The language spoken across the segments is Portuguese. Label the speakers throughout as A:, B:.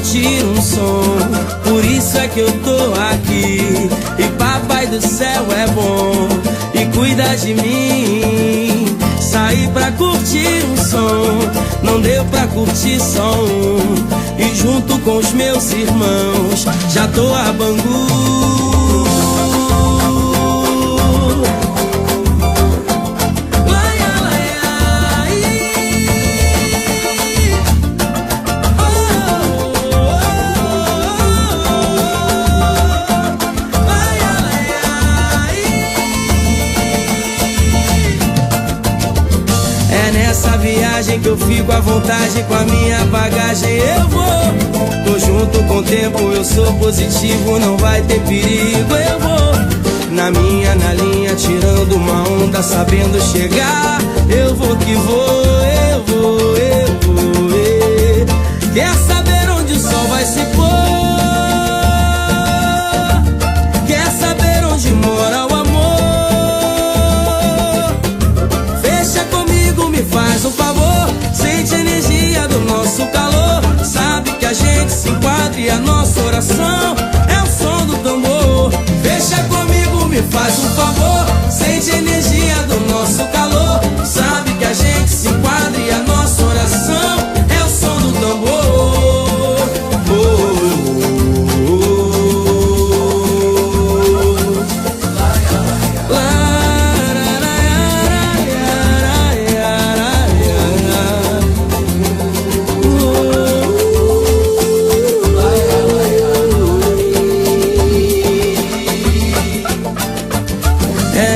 A: curtir um som. Por isso é que eu tô aqui. E papai do céu é bom e cuida de mim. Saí pra curtir um som, não deu pra curtir só um. E junto com os meus irmãos já tô a Bangu. Nessa viagem que eu fico à vontade, com a minha bagagem eu vou. Tô junto com o tempo, eu sou positivo, não vai ter perigo, eu vou. Na linha, tirando uma onda, sabendo chegar. Eu vou que vou, eu vou, eu vou. Quer saber onde o sol vai se pôr? Quer saber onde mora o amor? Faz um favor, sente a energia do nosso calor. Sabe que a gente se enquadra e a nossa oração é o som do tambor. Fecha comigo, me faz um favor, sente a energia do nosso calor. Sabe que a gente se enquadra e a nossa oração é o som do tambor.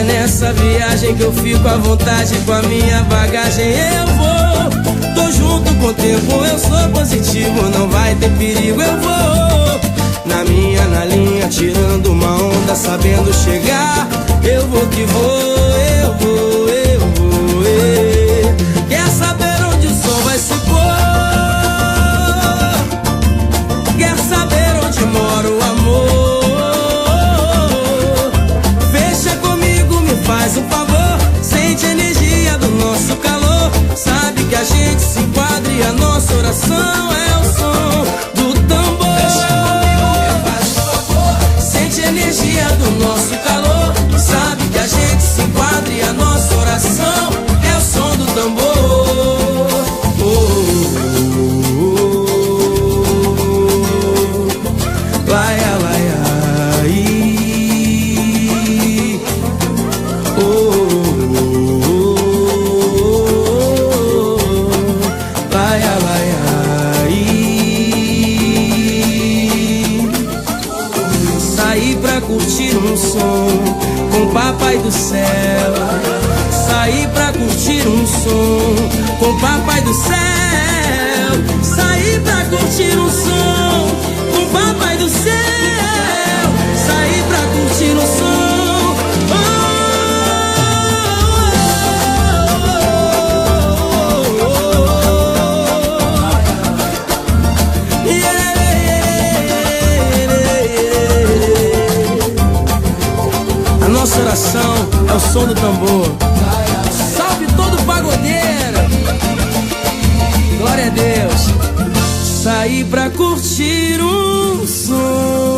A: Nessa viagem que eu fico à vontade, com a minha bagagem eu vou. Tô junto com o tempo, eu sou positivo, não vai ter perigo, eu vou. Na linha, tirando uma onda, sabendo chegar. Eu vou que vou, eu vou, eu vou. Quer saber onde o sol vai se pôr? Quer saber onde mora o amor? Faz um favor, sente a energia do nosso calor. Sabe que a gente se enquadra e a nossa oração é o som do tambor. Faz um favor, sente a energia do nosso calor. Sabe que a gente se enquadra e a nossa oração é o som do tambor. Vai, vai, saí pra curtir um som com o papai do céu. Saí pra curtir um som com o papai do céu. Saí pra curtir um som com o papai do céu. Saí pra curtir um som. Nossa oração é o som do tambor. Salve todo pagodeiro. Glória a Deus. Saí pra curtir um som.